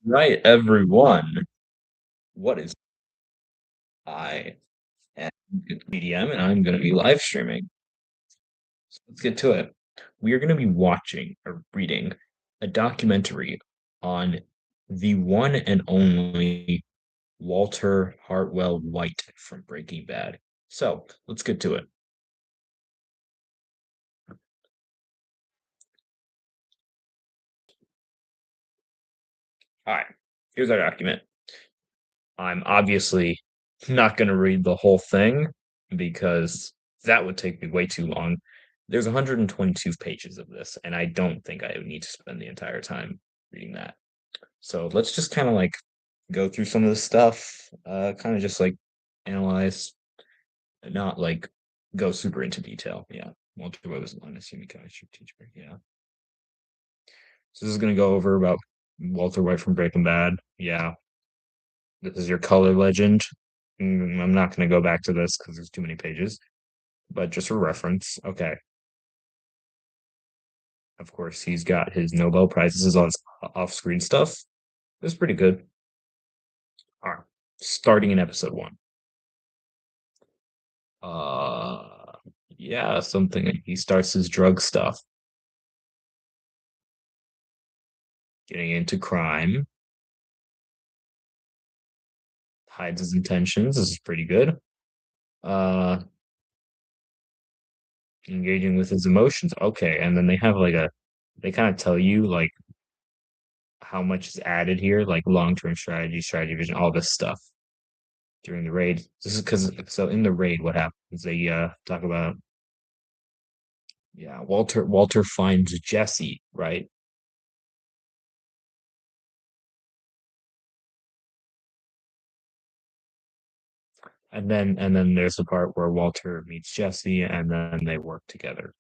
Right, everyone. What is I am BDM and I'm going to be live streaming. So let's get to it. We are going to be watching or reading a documentary on the one and only Walter Hartwell White from Breaking Bad. So let's get to it. All right, here's our document. I'm obviously not going to read the whole thing because that would take me way too long. There's 122 pages of this, and I don't think I would need to spend the entire time reading that. So let's just kind of like go through some of the stuff, kind of just like analyze, not like go super into detail. Yeah. Walter White was an unassuming kind of teacher. Yeah. So this is going to go over about Walter White from Breaking Bad. Yeah. This is your color legend. I'm not going to go back to this because there's too many pages, but just for reference. Okay. Of course, he's got his Nobel Prizes on his off-screen stuff. It's pretty good. All right. Starting in episode one. Uh, yeah, something. He starts his drug stuff, getting into crime, hides his intentions. This is pretty good. Uh, engaging with his emotions. Okay, and then they have like they kind of tell you like how much is added here, like long-term strategy, strategy vision, all this stuff during the raid. This is because so in the raid, what happens? They talk about yeah, Walter finds Jesse, right? And then there's the part where Walter meets Jesse and then they work together.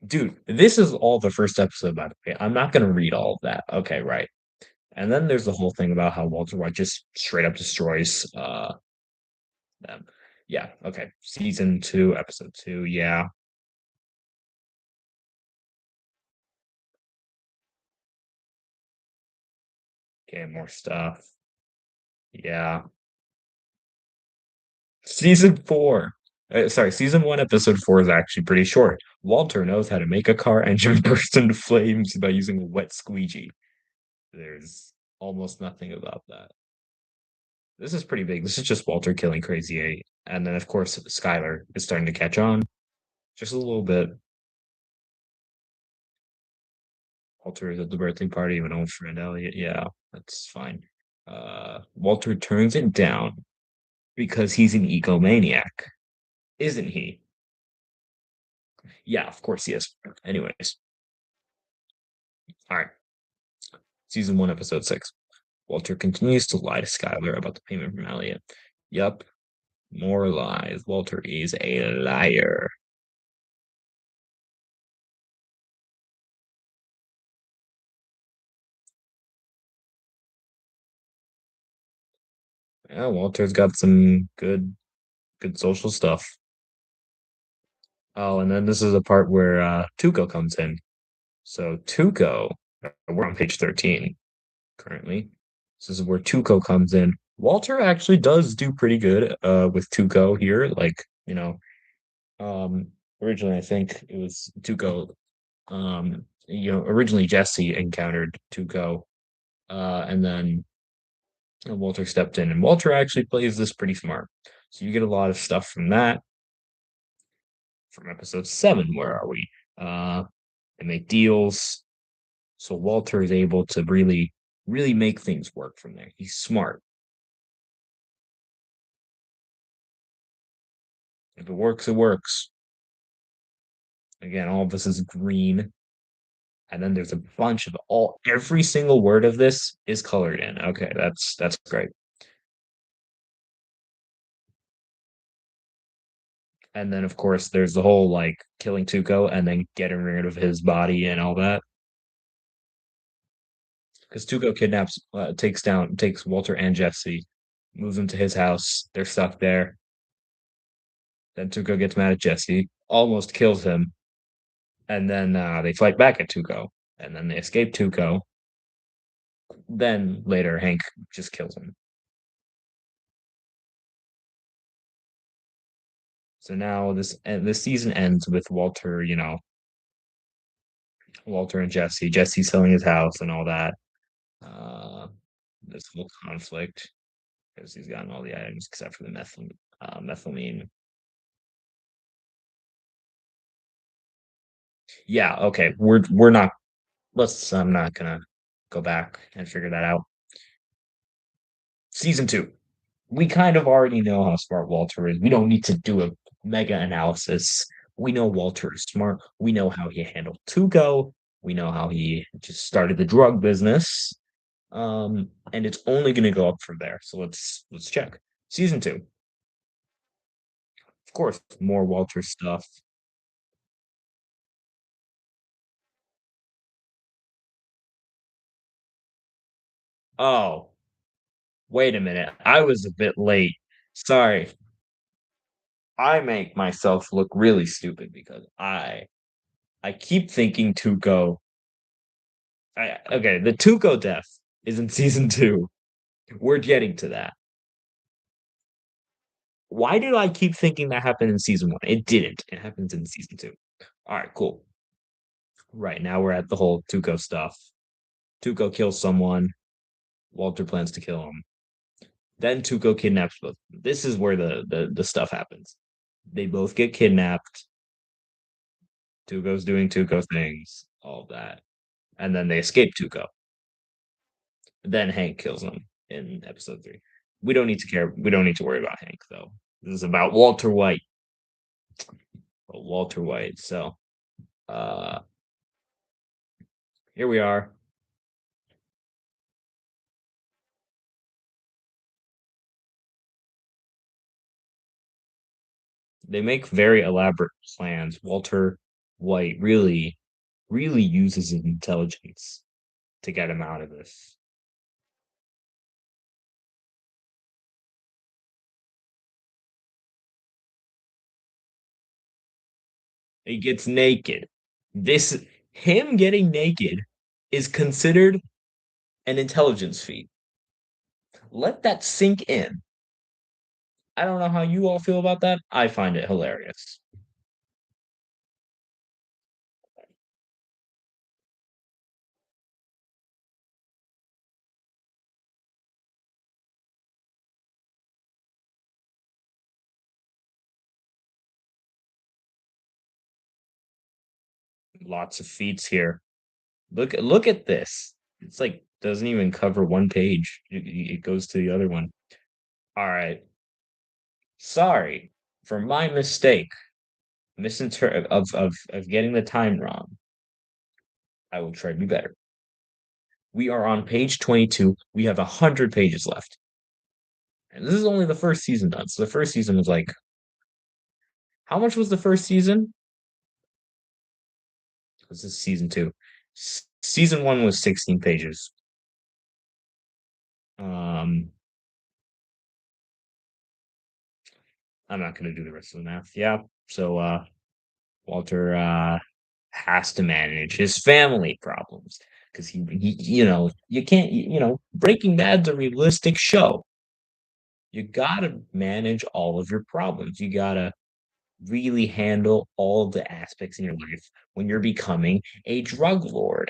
Dude, this is all the first episode, by the way. I'm not gonna read all of that. Okay, right. And then there's the whole thing about how Walter White just straight up destroys them. Yeah, okay. Season two, episode two, yeah. Okay, more stuff. Yeah. Season four. Sorry, season one, episode four is actually pretty short. Walter knows how to make a car engine burst into flames by using a wet squeegee. There's almost nothing about that. This is pretty big. This is just Walter killing Crazy Eight. And then, of course, Skylar is starting to catch on just a little bit. Walter is at the birthday party of an old friend, Elliot. Yeah, that's fine. Walter turns it down because he's an egomaniac, isn't he? Yeah, of course he is. Anyways, all right. Season one, episode six. Walter continues to lie to Skylar about the payment from Elliot. Yup, more lies. Walter is a liar. Yeah, Walter's got some good social stuff. Oh, and then this is a part where Tuco comes in. So Tuco, we're on page 13 currently. This is where Tuco comes in. Walter actually does do pretty good with Tuco here. Like, um originally I think it was Tuco. Originally Jesse encountered Tuco, and then Walter stepped in, and Walter actually plays this pretty smart. So you get a lot of stuff from that. From episode seven, where are we? They make deals. So Walter is able to really make things work from there. He's smart. If it works, it works. Again, all of this is green. And then there's a bunch of every single word of this is colored in. Okay, that's great. And then of course there's the whole like killing Tuco and then getting rid of his body and all that. Because Tuco kidnaps, takes Walter and Jesse, moves them to his house. They're stuck there. Then Tuco gets mad at Jesse, almost kills him. and then they fight back at Tuco, and then they escape Tuco. Then later, Hank just kills him. So now this season ends with Walter, Walter and Jesse selling his house and all that. Uh, this whole conflict because he's gotten all the items except for the methylamine. Yeah, okay. We're not. Let's. I'm not gonna go back and figure that out. Season two. We kind of already know how smart Walter is. We don't need to do a mega analysis. We know Walter is smart. We know how he handled Tuco. We know how he just started the drug business. And it's only going to go up from there. So let's check. Season two, of course, more Walter stuff. Oh, wait a minute. I was a bit late. Sorry. I make myself look really stupid because I keep thinking Tuco. Okay, the Tuco death is in season two. We're getting to that. Why did I keep thinking that happened in season one? It didn't. It happens in season two. All right, cool. Right now we're at the whole Tuco stuff. Tuco kills someone. Walter plans to kill him. Then Tuco kidnaps both. This is where the stuff happens. They both get kidnapped. Tuco's doing Tuco things, all of that. And then they escape Tuco. Then Hank kills them in episode three. We don't need to care. We don't need to worry about Hank, though. This is about Walter White. Walter White. So uh here we are. They make very elaborate plans. Walter White really uses his intelligence to get him out of this. He gets naked. This him getting naked is considered an intelligence feat. Let that sink in. I don't know how you all feel about that. I find it hilarious. Lots of feats here. Look at this. It's like doesn't even cover one page. It goes to the other one. All right. Sorry for my mistake. Misinter of getting the time wrong. I will try to be better. We are on page 22. We have 100 pages left. And this is only the first season done. So the first season was like, how much was the first season? This is season two. Season one was 16 pages. Um, I'm not going to do the rest of the math. Yeah. So Walter has to manage his family problems because you can't, Breaking Bad's a realistic show. You got to manage all of your problems. You got to really handle all of the aspects in your life when you're becoming a drug lord.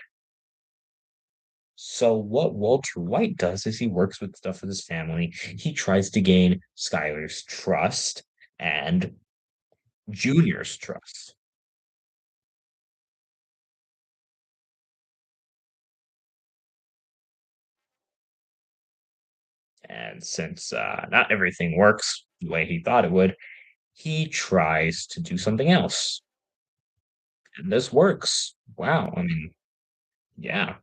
So what Walter White does is he works with stuff with his family. He tries to gain Skylar's trust and Junior's trust. And since not everything works the way he thought it would, he tries to do something else. And this works. Wow. I mean, yeah.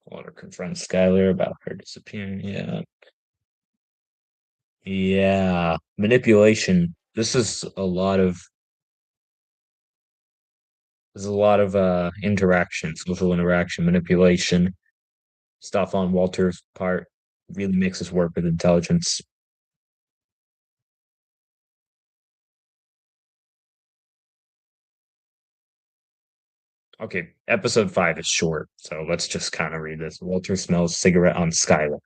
Walter confronts Skylar about her disappearing. Yeah. Yeah. Manipulation. There's a lot of interaction, social interaction, manipulation, stuff on Walter's part. really makes us work with intelligence. Okay, episode 5 is short, so let's just kind of read this. Walter smells cigarette on Skylar.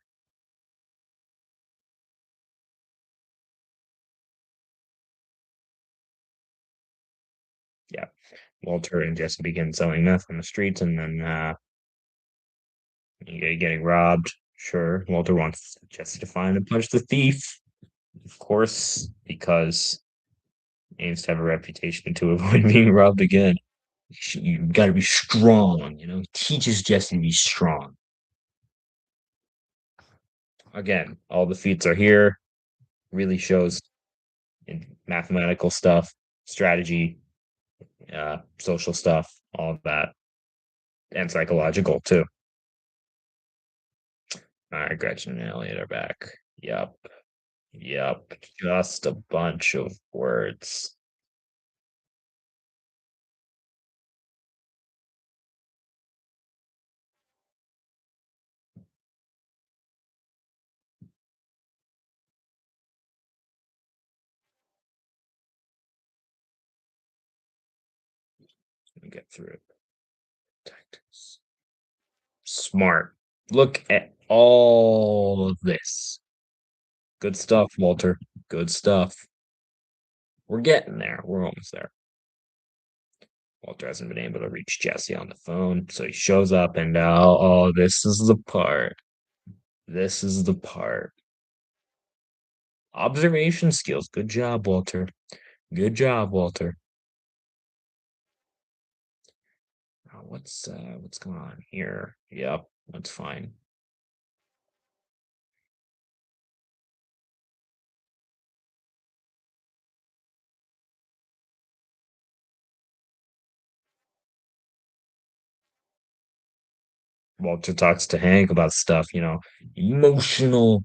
Yeah, Walter and Jesse begin selling meth on the streets, and then getting robbed. Sure, Walter wants Jesse to find and punch the thief, of course, because he aims to have a reputation to avoid being robbed again. You got to be strong, you know. He teaches Jesse to be strong. Again, all the feats are here. Really shows in mathematical stuff, strategy, social stuff, all of that, and psychological too. All right, Gretchen and Elliot are back. Yep, yep, just a bunch of words. Let me get through it. Tactics. Smart. Look at all of this. Good stuff, Walter. Good stuff. We're getting there. We're almost there. Walter hasn't been able to reach Jesse on the phone, so he shows up and this is the part. This is the part. Observation skills. Good job, Walter. Good job, Walter. What's going on here? Yep, that's fine. Walter talks to Hank about stuff, emotional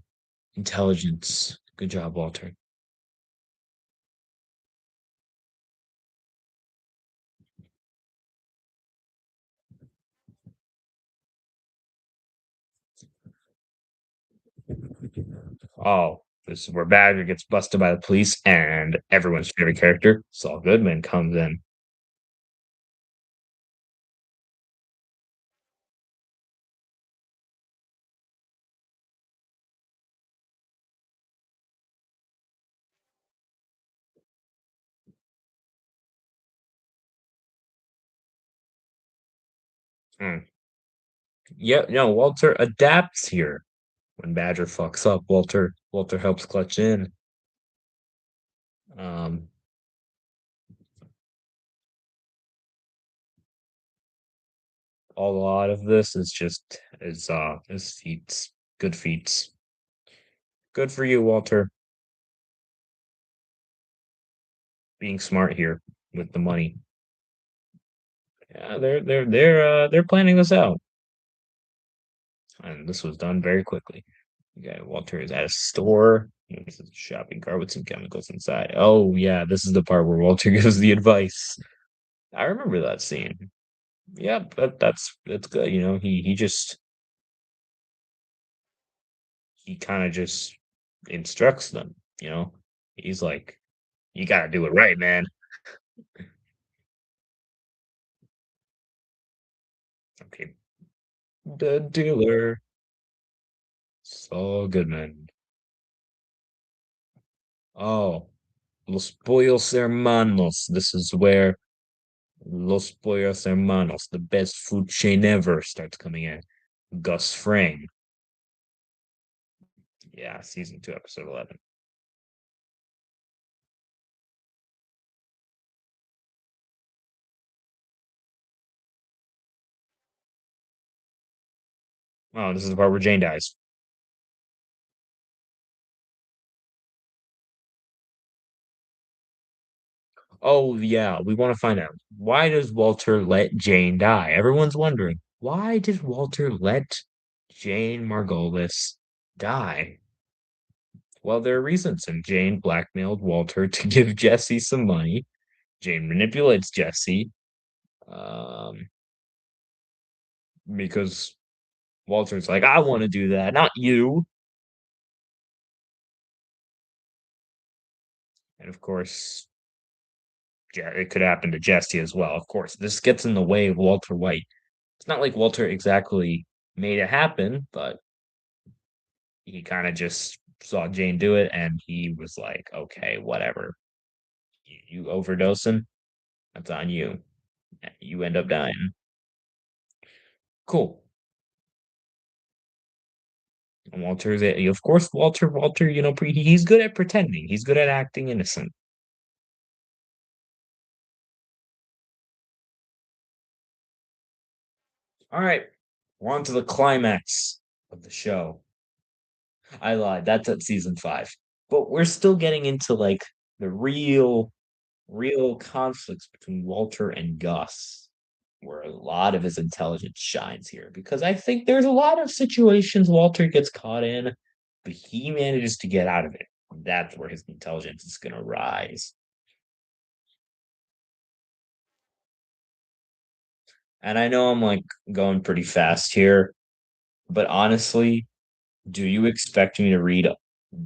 intelligence. Good job, Walter. Oh, this is where Badger gets busted by the police, and everyone's favorite character, Saul Goodman, comes in. Hmm. Yeah, no, Walter adapts here. When Badger fucks up, Walter helps clutch in. Um, a lot of this is feats. Good feats. Good for you, Walter, being smart here with the money. Yeah, they're planning this out. And this was done very quickly. Okay, Walter is at a store. This is a shopping cart with some chemicals inside. Oh yeah, this is the part where Walter gives the advice. I remember that scene. Yeah, that's good. He kind of just instructs them. He's like, "You gotta do it right, man." Okay, the dealer, Saul Goodman. Oh, Los Pollos Hermanos. This is where Los Pollos Hermanos, the best food chain ever, starts coming in. Gus Fring. Yeah, season 2, episode 11. Oh, this is the part where Jane dies. Oh, yeah, we want to find out, why does Walter let Jane die? Everyone's wondering, why did Walter let Jane Margolis die? Well, there are reasons, and Jane blackmailed Walter to give Jesse some money. Jane manipulates Jesse, um, because Walter's like, I want to do that, not you. And of course, yeah, it could happen to Jesse as well. Of course, this gets in the way of Walter White. It's not like Walter exactly made it happen, but he kind of just saw Jane do it and he was like, okay, whatever. You overdosing, that's on you. You end up dying. Cool. And of course, Walter, he's good at pretending. He's good at acting innocent. All right, we're on to the climax of the show. I lied. That's at season 5. But we're still getting into like the real conflicts between Walter and Gus, where a lot of his intelligence shines here. Because I think there's a lot of situations Walter gets caught in, but he manages to get out of it. That's where his intelligence is going to rise. And I know I'm like going pretty fast here, but honestly, do you expect me to read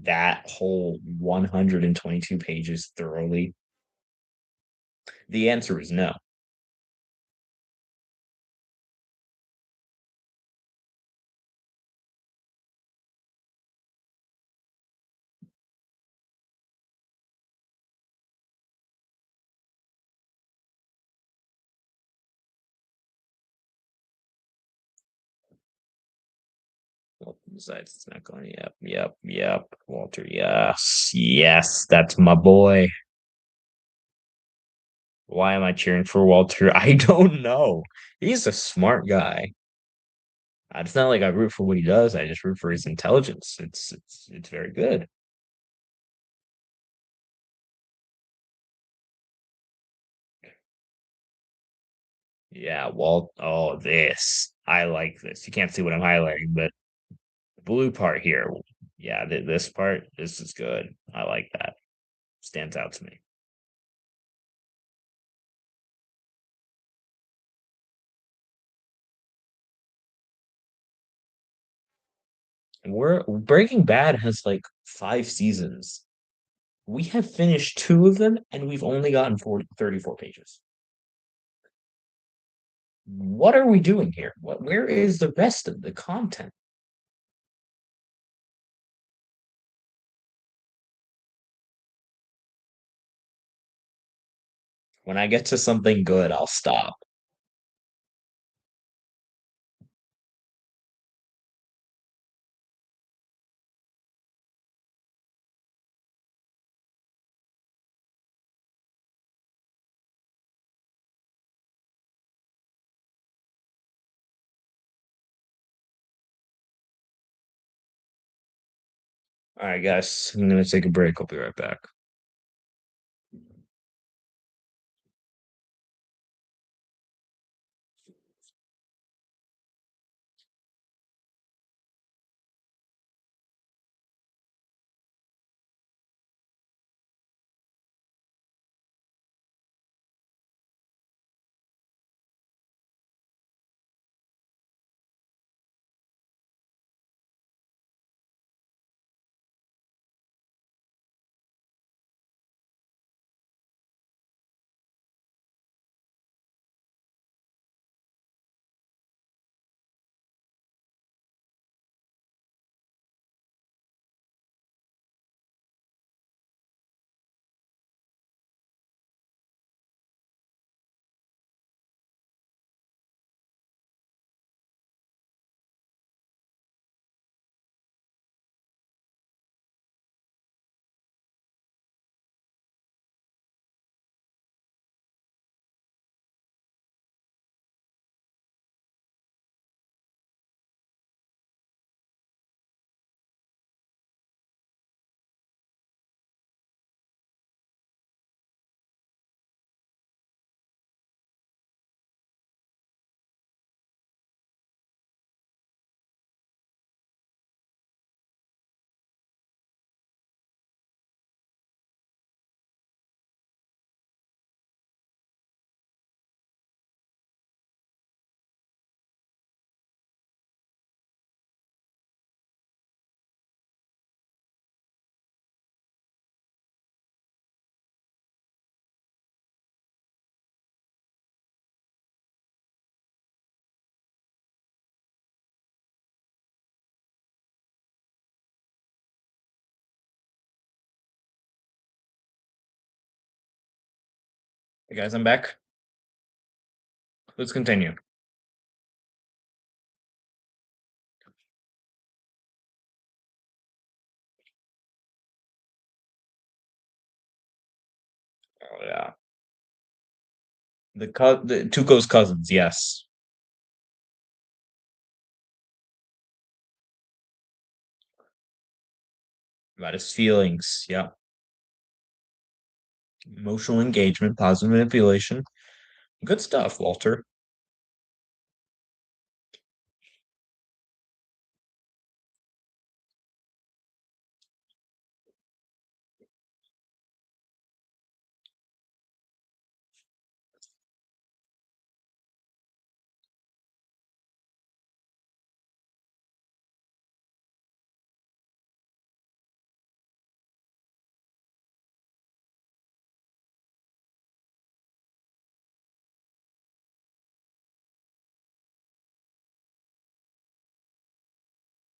that whole 122 pages thoroughly? The answer is no. Well, besides, it's not going. Yep. Walter, yes, that's my boy. Why am I cheering for Walter? I don't know. He's a smart guy. It's not like I root for what he does. I just root for his intelligence. It's very good. Yeah, Walt. Oh, this. I like this. You can't see what I'm highlighting, but the blue part here. Yeah, this part. This is good. I like that. Stands out to me. We're Breaking Bad has like 5 seasons. We have finished 2 of them, and we've only gotten 34 pages. What are we doing here? Where is the rest of the content? When I get to something good, I'll stop. All right, guys, I'm gonna take a break. I'll be right back. Hey guys, I'm back. Let's continue. Oh yeah. The Tuco's cousins, yes. About his feelings. Yeah. Emotional engagement, positive manipulation. Good stuff, Walter.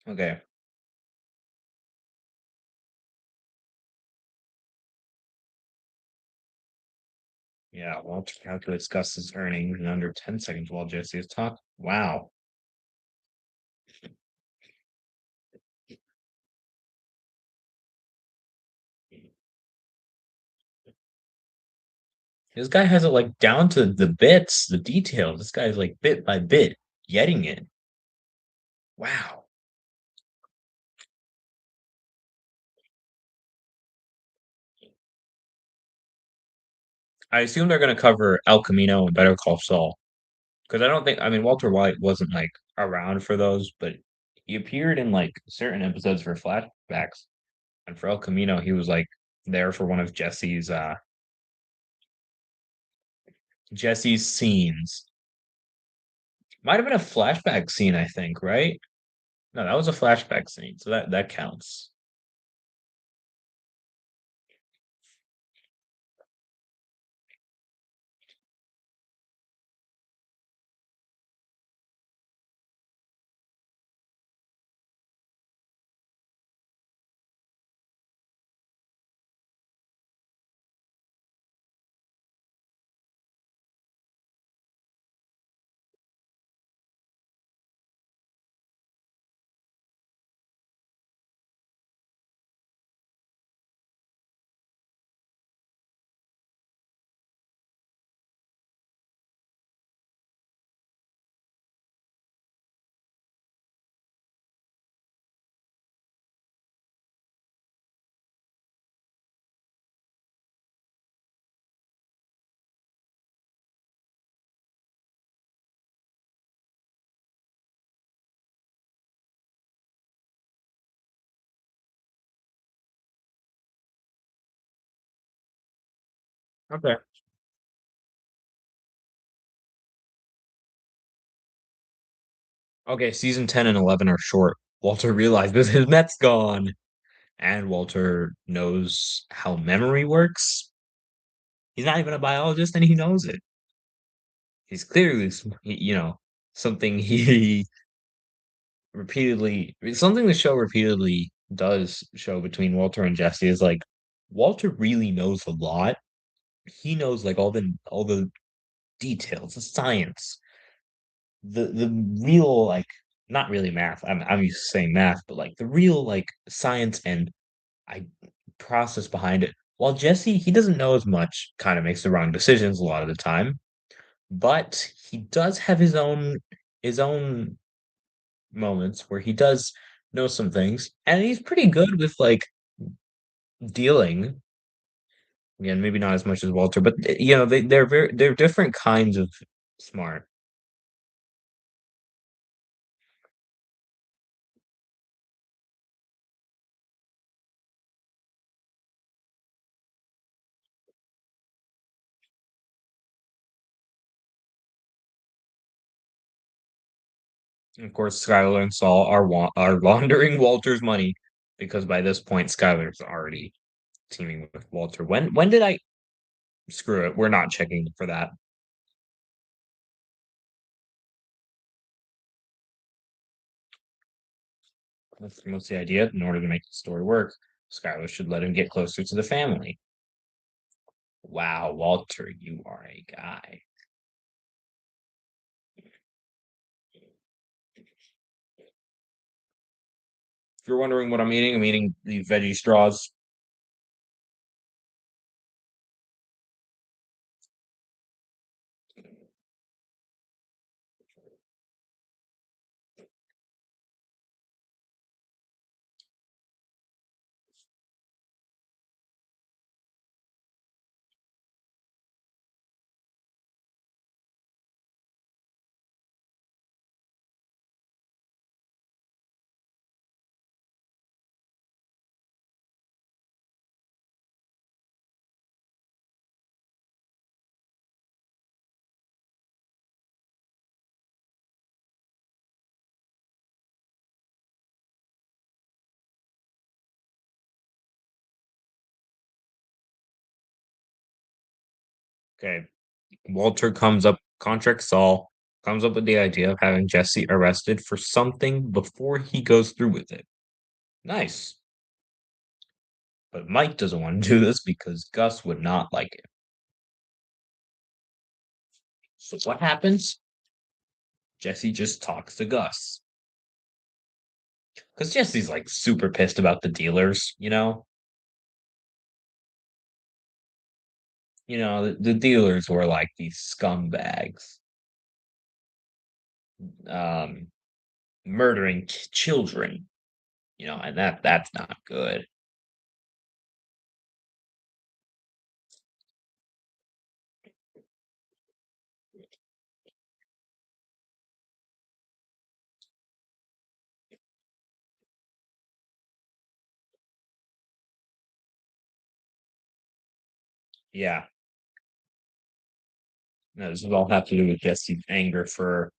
Okay. Yeah, Walter calculates Gus's earnings in under 10 seconds while Jesse is talking. Wow. This guy has it like down to the bits, the details. This guy's like bit by bit getting it. Wow. I assume they're going to cover El Camino and Better Call Saul because I don't think, I mean, Walter White wasn't like around for those, but he appeared in like certain episodes for flashbacks. And for El Camino, he was like there for one of Jesse's scenes. Might have been a flashback scene, I think, right? No, that was a flashback scene, so that counts. Okay. Okay, season 10 and 11 are short. Walter realizes his Met's gone, and Walter knows how memory works. He's not even a biologist, and he knows it. He's clearly, something he something the show repeatedly does show between Walter and Jesse is like Walter really knows a lot. He knows like all the details, the science, the real like not really math. I'm used to saying math, but like the real like science and I process behind it. While Jesse, he doesn't know as much, kind of makes the wrong decisions a lot of the time, but he does have his own moments where he does know some things, and he's pretty good with like dealing. Again, maybe not as much as Walter, but they're different kinds of smart. Of course, Skylar and Saul are laundering Walter's money because by this point Skylar's already teaming with Walter. When did I screw it? We're not checking for that. What's the idea? In order to make the story work, Skylar should let him get closer to the family. Wow, Walter, you are a guy. If you're wondering what I'm eating the veggie straws. Okay. Walter contract Saul, comes up with the idea of having Jesse arrested for something before he goes through with it. Nice. But Mike doesn't want to do this because Gus would not like it. So what happens? Jesse just talks to Gus. Because Jesse's like super pissed about the dealers, you know? The dealers were like these scumbags, um, murdering children, and that's not good. Yeah. No, this is all have to do with Jesse's anger for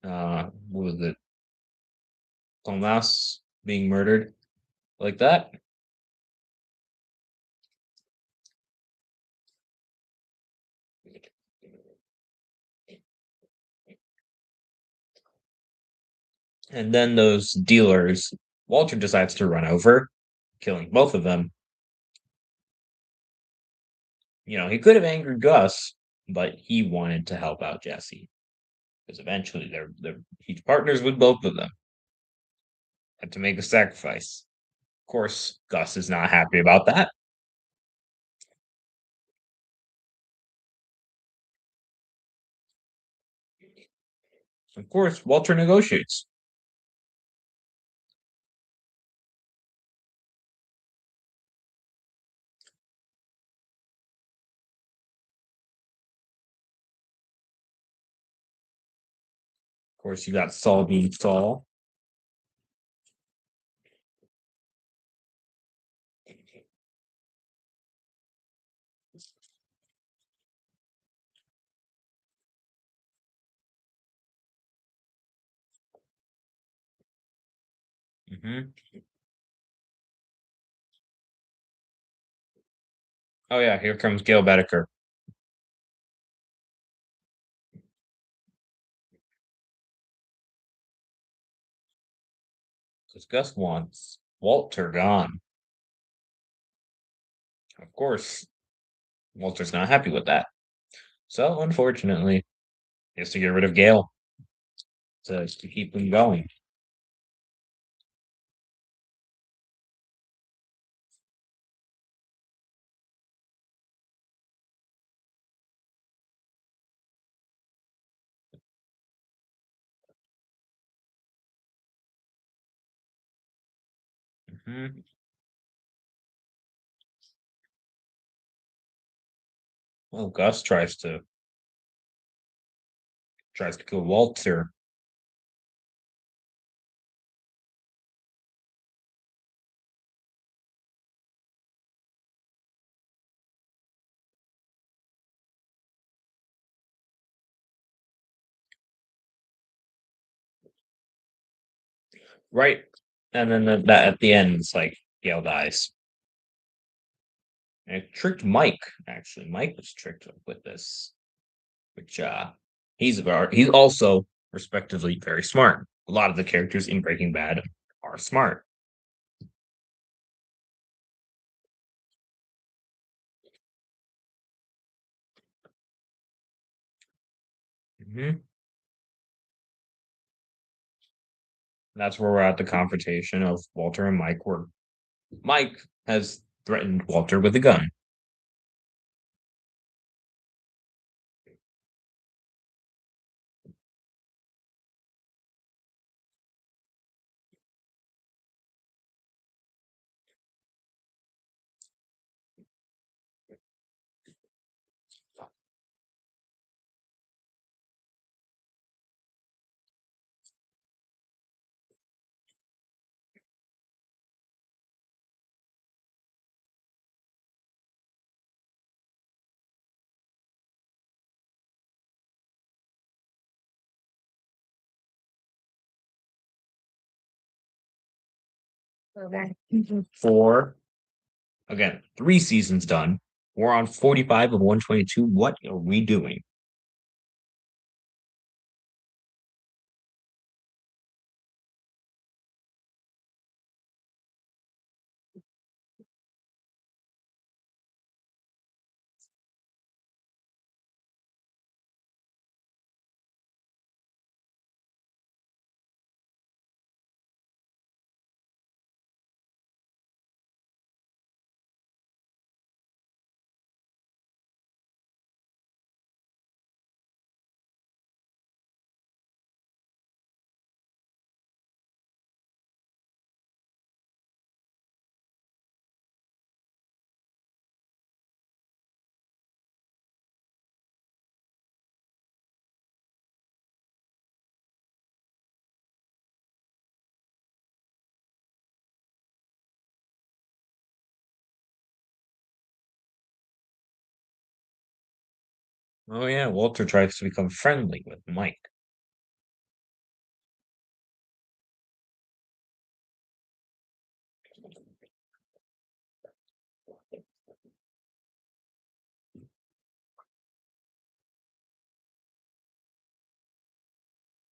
what was it, Tomas being murdered like that. And then those dealers, Walter decides to run over, killing both of them. He could have angered Gus, but he wanted to help out Jesse because eventually he's partners with both of them. Had to make a sacrifice. Of course, Gus is not happy about that. Of course, Walter negotiates. Of course, you got Saul being Saul. Hmm. Oh yeah, here comes Gail Bedecker. Because Gus wants Walter gone. Of course, Walter's not happy with that. So, unfortunately, he has to get rid of Gail to keep them going. Hmm. Well, Gus tries to kill Walter. Right. And then that at the end, it's like Gail dies. And it tricked Mike, actually. Mike was tricked with this, which he's also respectively very smart. A lot of the characters in Breaking Bad are smart. Hmm. That's where we're at the confrontation of Walter and Mike, where Mike has threatened Walter with a gun. Okay. For again, 3 seasons done. We're on 45 of 122. What are we doing? Oh yeah, Walter tries to become friendly with Mike.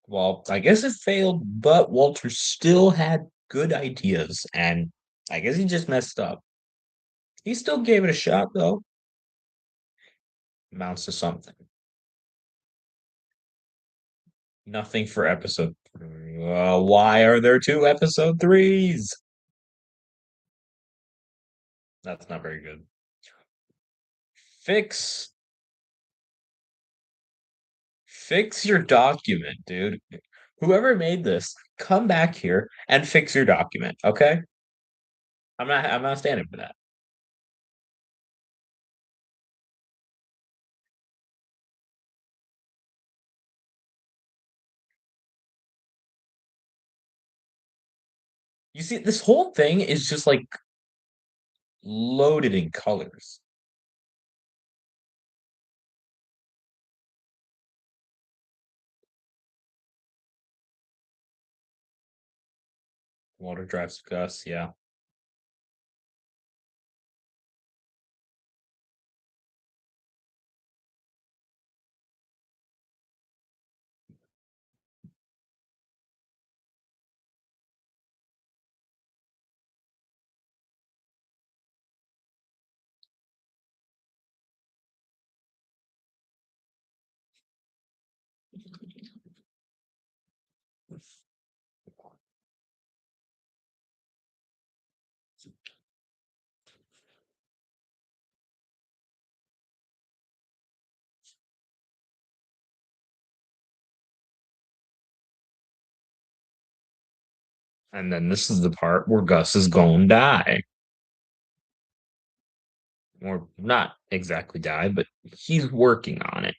Well, I guess it failed, but Walter still had good ideas, and I guess he just messed up. He still gave it a shot, though. Amounts to something. Nothing for episode 3. Why are there two episode 3s? That's not very good. Fix fix your document, dude. Whoever made this, come back here and fix your document, okay? I'm not standing for that. You see, this whole thing is just like loaded in colors. Water drives Gus, yeah. And then this is the part where Gus is gonna die. Or not exactly die, but he's working on it.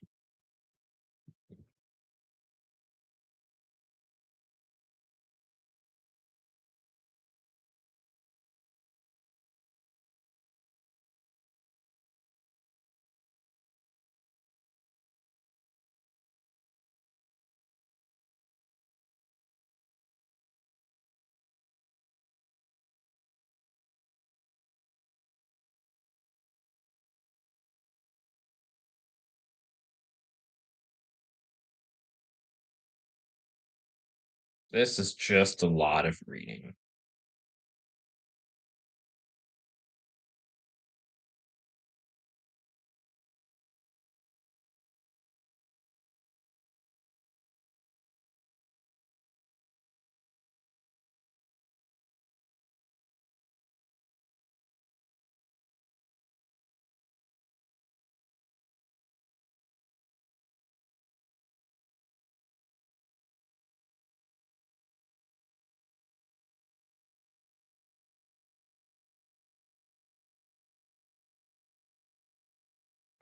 This is just a lot of reading.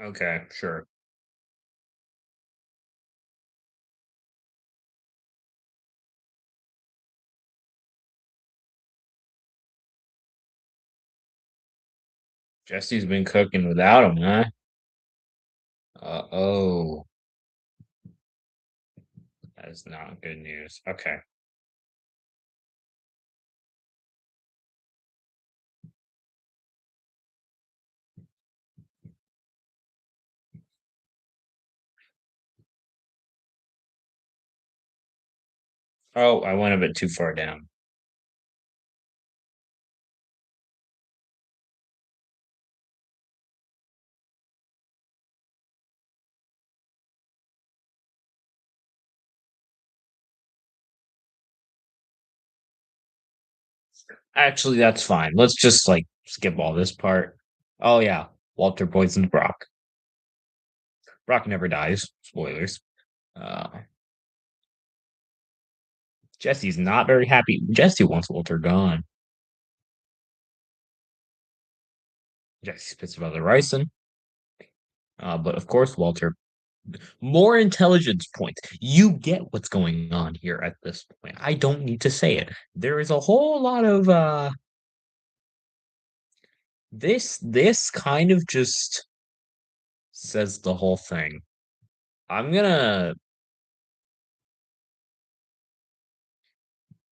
Okay, sure. Jesse's been cooking without him, huh? Oh, that is not good news. Okay. Oh, I went a bit too far down. Actually, that's fine. Let's just like skip all this part. Oh yeah, Walter poisons Brock. Brock never dies. Spoilers. Uh, Jesse's not very happy. Jesse wants Walter gone. Jesse spits about the ricin. But of course, Walter, more intelligence points. You get what's going on here at this point. I don't need to say it. There is a whole lot of this kind of just says the whole thing. I'm gonna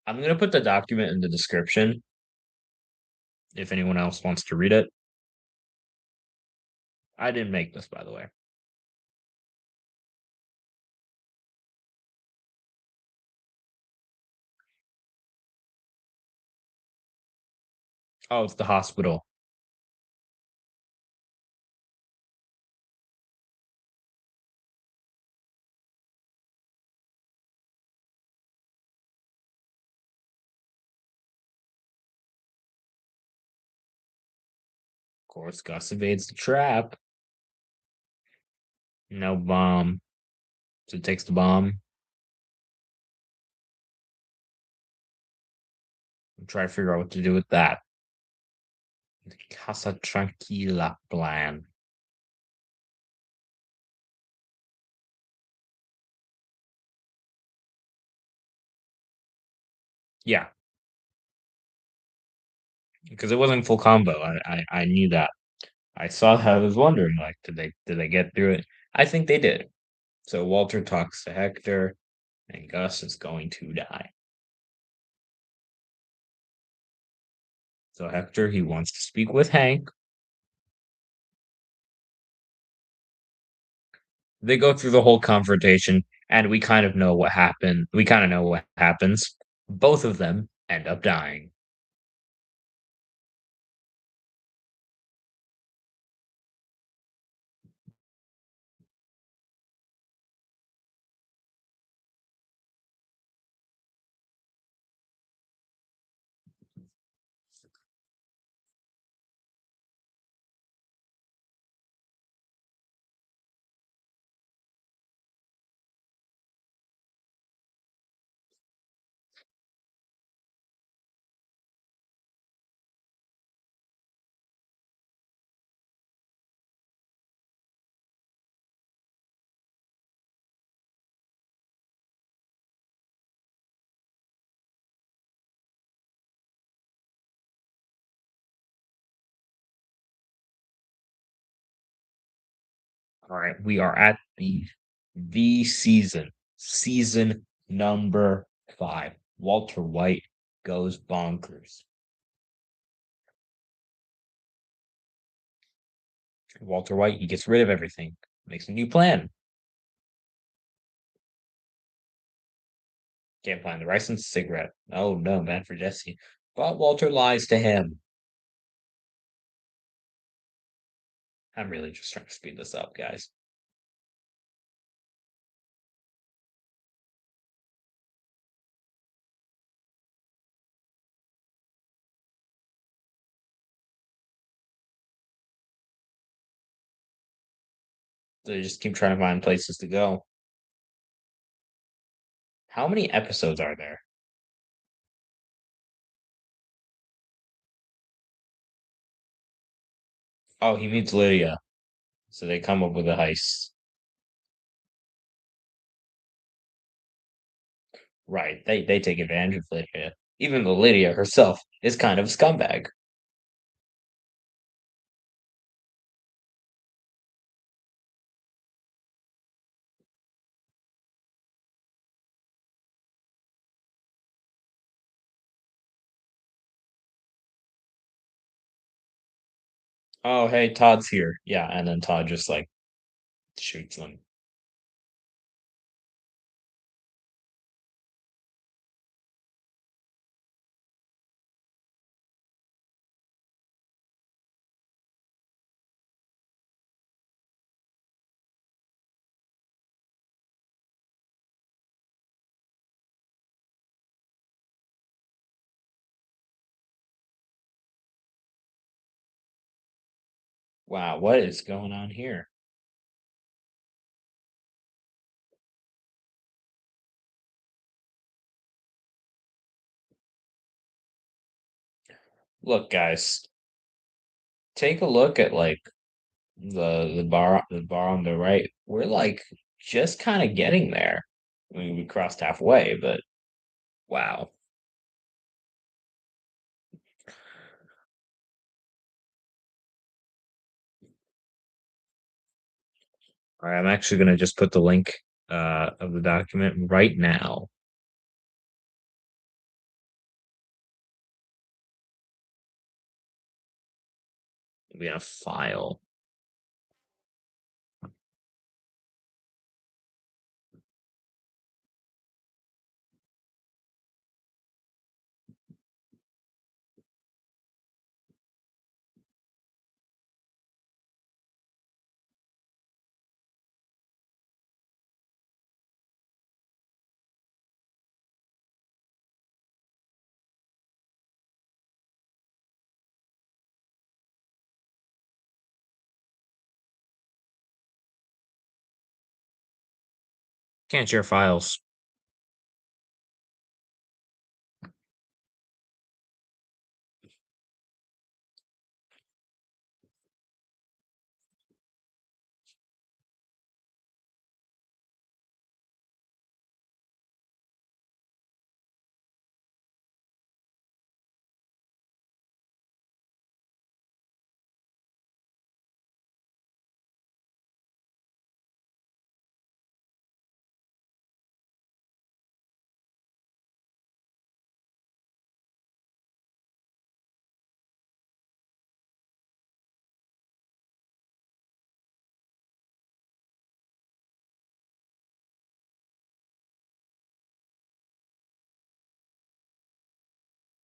I'm gonna put the document in the description if anyone else wants to read it. I didn't make this, by the way. Oh, it's the hospital. Of course, Gus evades the trap. No bomb. So it takes the bomb. And try to figure out what to do with that. The Casa Tranquila plan. Yeah, because it wasn't full combo. I knew that. I saw that. I was wondering, like, did they get through it? I think they did. So Walter talks to Hector, and Gus is going to die. So Hector, he wants to speak with Hank. They go through the whole confrontation, and we kind of know what happened. We kind of know what happens. Both of them end up dying. All right, we are at the season number 5. Walter White goes bonkers. Walter White, he gets rid of everything, makes a new plan. Can't find the license cigarette. Oh no, man, for Jesse. But Walter lies to him. I'm really just trying to speed this up, guys. They just keep trying to find places to go. How many episodes are there? Oh, he meets Lydia. So they come up with a heist. Right. They take advantage of Lydia. Even though Lydia herself is kind of a scumbag. Oh, hey, Todd's here. Yeah, and then Todd just like shoots them. Wow, what is going on here? Look, guys, take a look at like the bar on the right. We're like just kind of getting there. I mean, we crossed halfway, but wow. All right, I'm actually gonna just put the link of the document right now. We have file. Can't share files.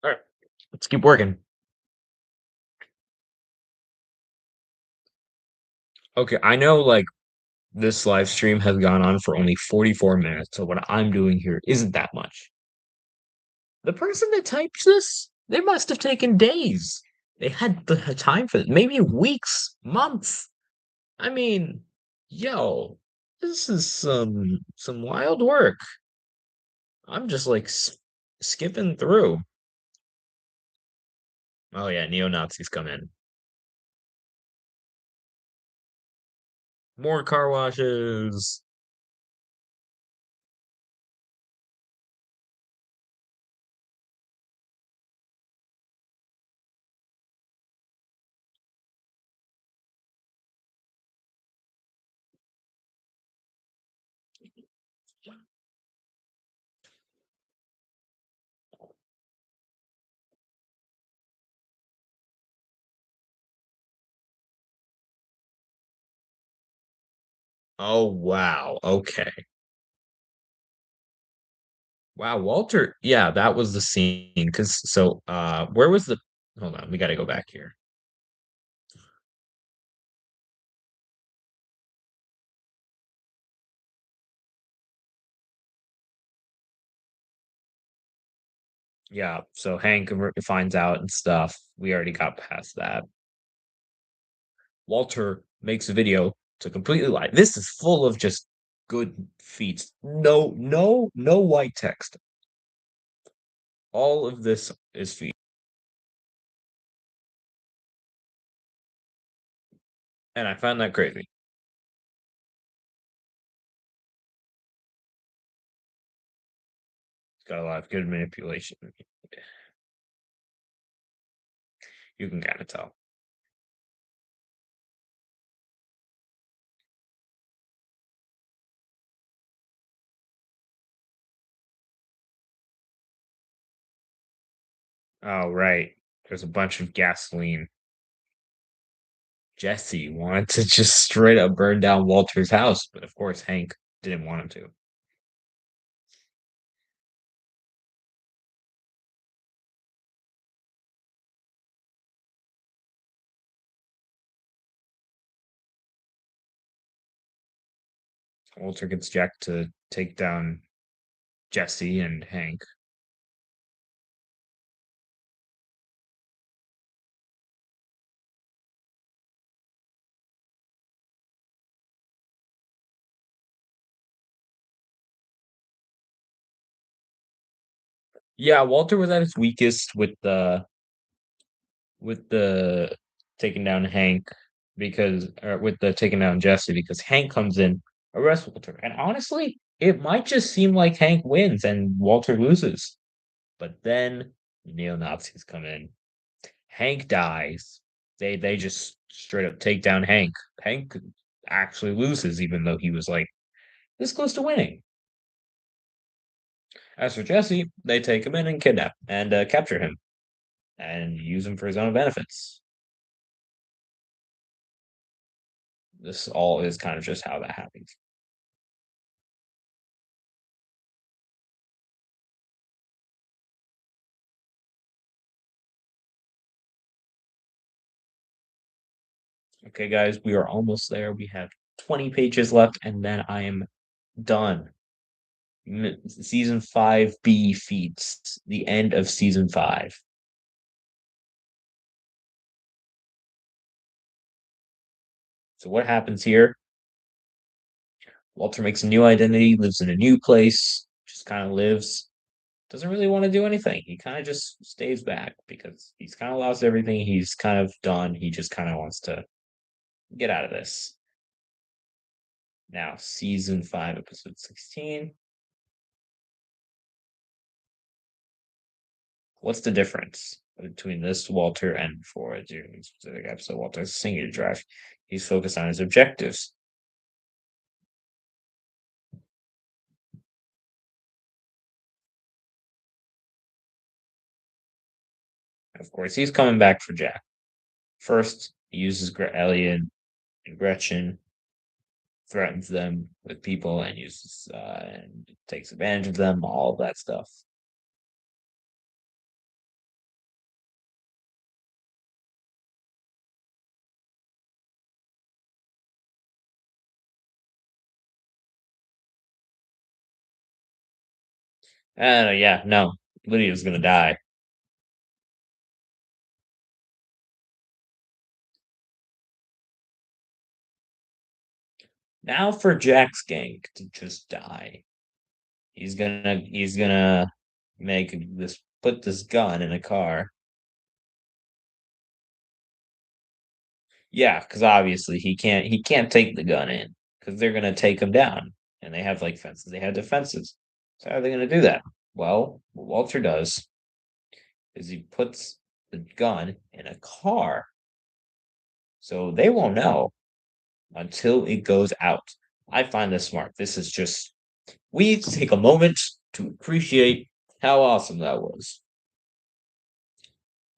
All right, let's keep working. Okay, I know like this live stream has gone on for only 44 minutes, so what I'm doing here isn't that much. The person that typed this, they must have taken days. They had the time for it, maybe weeks, months. I mean, yo, this is some wild work. I'm just like skipping through. Oh yeah, neo-Nazis come in. More car washes. Oh wow. Okay. Wow, Walter. Yeah, that was the scene. Cause so where was the hold on, we gotta go back here. Yeah, so Hank finds out and stuff. We already got past that. Walter makes a video to completely lie. This is full of just good feats. No, no, no white text. All of this is feet. And I found that crazy. got a lot of good manipulation. You can kind of tell. Oh, right. There's a bunch of gasoline. Jesse wanted to just straight up burn down Walter's house, but of course Hank didn't want him to. Walter gets Jack to take down Jesse and Hank. Yeah, Walter was at his weakest with the taking down Hank because or with the taking down Jesse because Hank comes in, arrests Walter. And honestly, it might just seem like Hank wins and Walter loses. But then neo-Nazis come in. Hank dies. They just straight up take down Hank. Hank actually loses, even though he was like this close to winning. As for Jesse, they take him in and kidnap and capture him and use him for his own benefits. This all is kind of just how that happens. Okay, guys, we are almost there. We have 20 pages left, and then I am done. Season 5B feats the end of season 5. So, what happens here? Walter makes a new identity, lives in a new place, just kind of lives, doesn't really want to do anything. He kind of just stays back because he's kind of lost everything. He's kind of done. He just kind of wants to get out of this. Now, season 5, episode 16. What's the difference between this Walter and for a specific episode? Walter's singing drive. He's focused on his objectives. Of course, he's coming back for Jack. First, he uses Elliot and Gretchen, threatens them with people, and uses and takes advantage of them. All of that stuff. Yeah, no, Lydia's gonna die. Now for Jack's gang to just die. He's gonna make this put this gun in a car. Yeah, because obviously he can't take the gun in because they're gonna take him down. And they have like fences. They have defenses. So how are they gonna do that? Well, what Walter does is he puts the gun in a car. So they won't know until it goes out. I find this smart. This is just we need to take a moment to appreciate how awesome that was.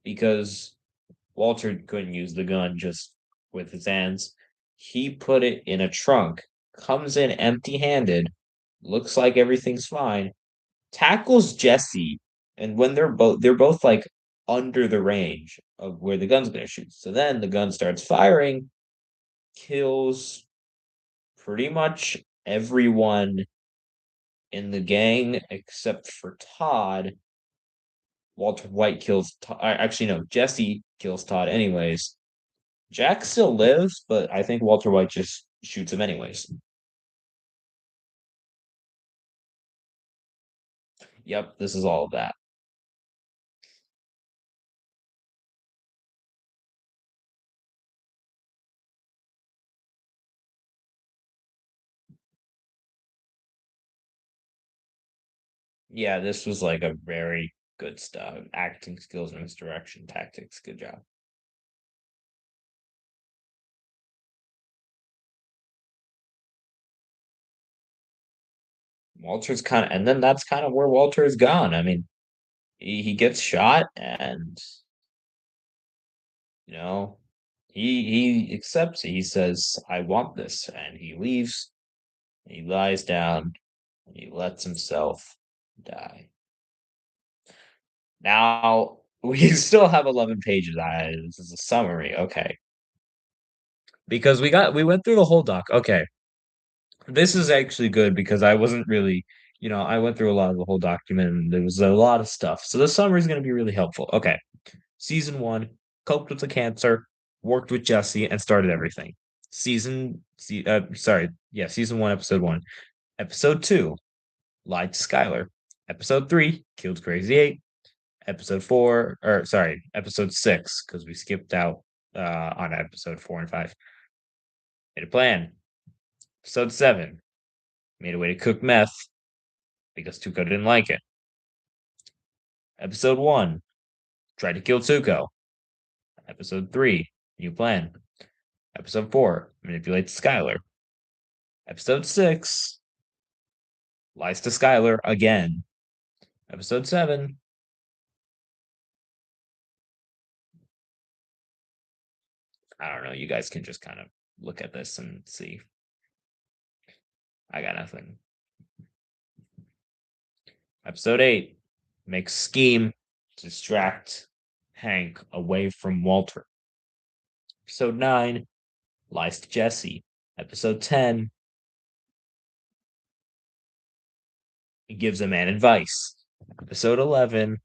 Because Walter couldn't use the gun just with his hands. He put it in a trunk, comes in empty handed, looks like everything's fine, tackles Jesse, and when they're both like under the range of where the gun's gonna shoot. So then the gun starts firing, kills pretty much everyone in the gang except for Todd. Walter White kills Todd. Actually, no, Jesse kills Todd anyways. Jack still lives, but I think Walter White just shoots him anyways. Yep, this is all of that. Yeah, this was like a very good stuff. Acting skills, misdirection, tactics. Good job. Walter's kind of, and then that's kind of where Walter is gone. I mean, he gets shot, and you know, he accepts it. He says, "I want this," and he leaves. He lies down. And he lets himself die. Now we still have 11 pages. This is a summary, okay? Because we went through the whole doc. Okay, this is actually good because I wasn't really, I went through a lot of the whole document and there was a lot of stuff. So the summary is going to be really helpful. Okay. Season one, coped with the cancer, worked with Jesse, and started everything. Season one, episode one. Episode two, lied to Skylar. Episode three, killed Crazy Eight. Episode four, or sorry, episode six, because we skipped out on episode four and five. Made a plan. Episode seven, made a way to cook meth because Tuco didn't like it. Episode one, tried to kill Tuco. Episode three, new plan. Episode four, manipulates Skylar. Episode six, lies to Skylar again. Episode seven, I don't know. You guys can just kind of look at this and see. I got nothing. Episode eight, makes scheme to distract Hank away from Walter. Episode nine, lies to Jesse. Episode 10, gives a man advice. Episode 11,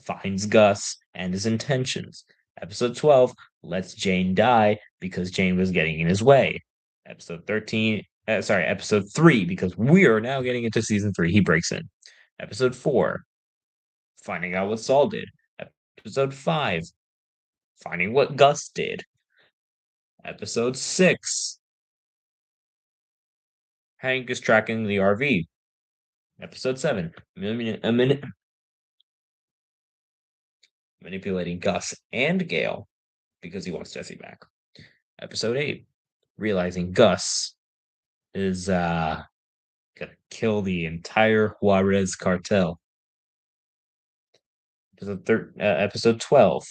finds Gus and his intentions. Episode 12, lets Jane die because Jane was getting in his way. Episode 3, because we are now getting into season 3, he breaks in. Episode 4, finding out what Saul did. Episode 5, finding what Gus did. Episode 6, Hank is tracking the RV. Episode 7, manipulating Gus and Gale because he wants Jesse back. Episode 8, realizing Gus is gonna kill the entire Juarez cartel. Episode 12,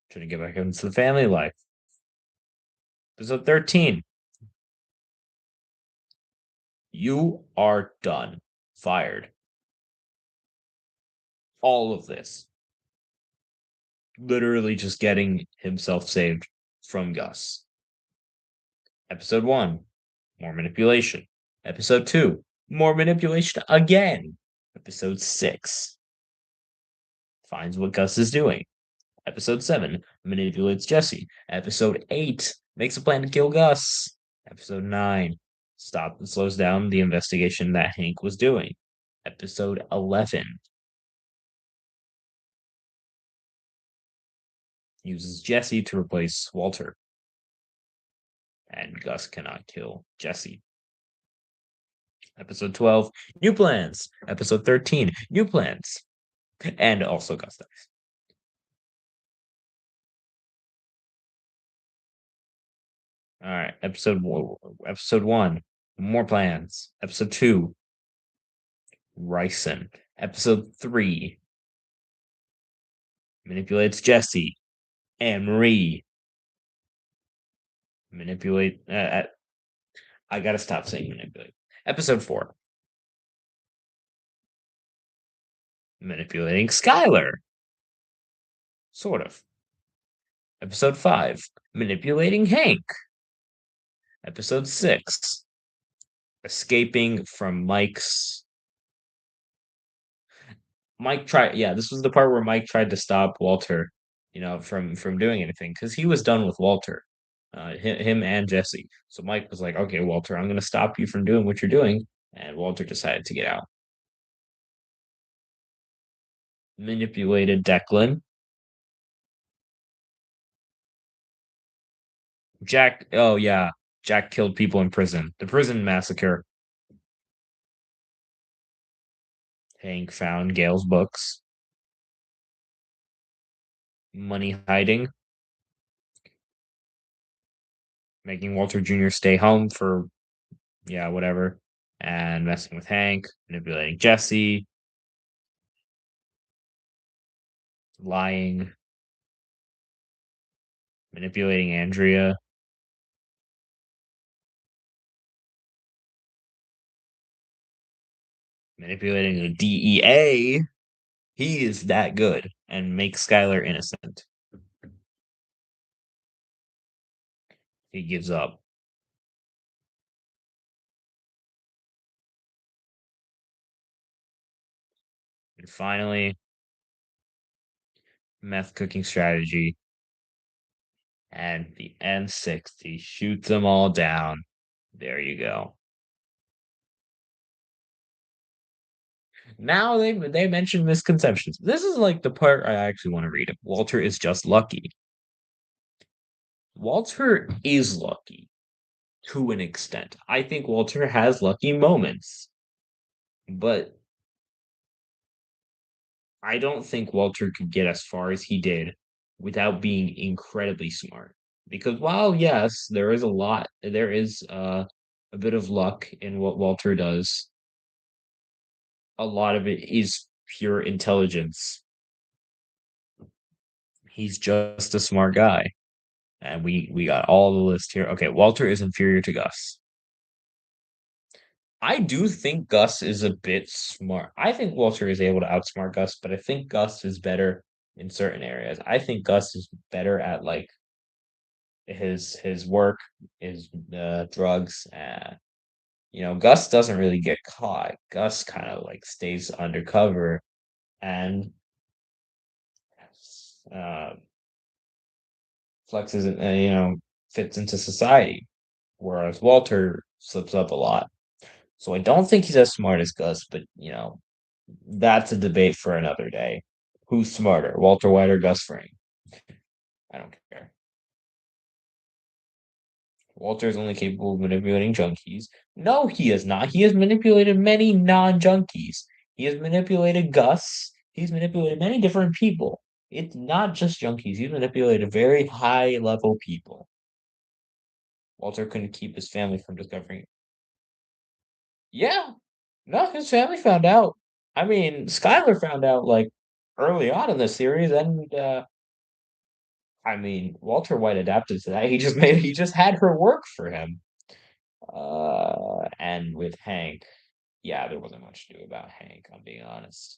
trying to get back into the family life. Episode 13, you are done. Fired. All of this. Literally just getting himself saved from Gus. Episode 1, more manipulation. Episode 2, more manipulation again. Episode 6, finds what Gus is doing. Episode 7, manipulates Jesse. Episode 8, makes a plan to kill Gus. Episode 9, slows down the investigation that Hank was doing. Episode 11, uses Jesse to replace Walter. And Gus cannot kill Jesse. Episode 12, new plans. Episode 13, new plans. And also Gus dies. All right, episode 1, more plans. Episode 2, Ryson. Episode 3, manipulates Jesse and Marie. Manipulate. I gotta stop saying manipulate. Episode 4, manipulating Skylar. Sort of. Episode 5, manipulating Hank. Episode 6, escaping from Mike's. This was the part where Mike tried to stop Walter, from doing anything because he was done with Walter, him and Jesse. So Mike was like, "Okay, Walter, I'm going to stop you from doing what you're doing," and Walter decided to get out. Manipulated Declan. Jack. Oh yeah, Jack killed people in prison. The prison massacre. Hank found Gail's books. Money hiding, making Walter Jr. stay home for, yeah, whatever, and messing with Hank, manipulating Jesse, lying, manipulating Andrea, manipulating the DEA. He is that good and makes Skylar innocent. He gives up. And finally, meth cooking strategy. And the N60 shoots them all down. There you go. Now they mention misconceptions. This is like the part I actually want to read. Walter is just lucky. Walter is lucky to an extent. I think Walter has lucky moments, but I don't think Walter could get as far as he did without being incredibly smart. Because while yes, there is a bit of luck in what Walter does. A lot of it is pure intelligence. He's just a smart guy. And we got all the list here. Okay, Walter is inferior to Gus. I do think Gus is a bit smart. I think Walter is able to outsmart Gus, but I think Gus is better in certain areas. I think Gus is better at like his work, his drugs. Gus doesn't really get caught. Gus kind of like stays undercover and uh, flexes, fits into society, whereas Walter slips up a lot. So I don't think he's as smart as Gus, but that's a debate for another day. Who's smarter, Walter White or Gus Fring? I don't care. Walter is only capable of manipulating junkies. No, he is not. He has manipulated many non-junkies. He has manipulated Gus. He's manipulated many different people. It's not just junkies. He's manipulated very high-level people. Walter couldn't keep his family from discovering. Yeah, no, his family found out. I mean, Skylar found out like early on in the series, and I mean, Walter White adapted to that. He just had her work for him. And with Hank, yeah, there wasn't much to do about Hank, I'm being honest.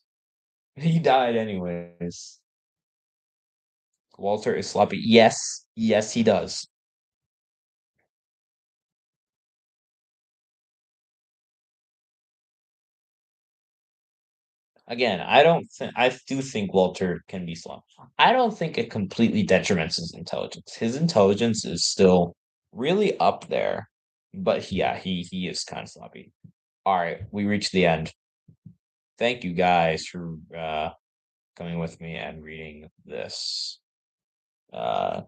He died anyways. Walter is sloppy. Yes, yes, he does. Again, I do think Walter can be slow. I don't think it completely detriments his intelligence. His intelligence is still really up there, but yeah, he is kind of sloppy. All right, we reached the end. Thank you guys for coming with me and reading this. Uh,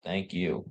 thank you.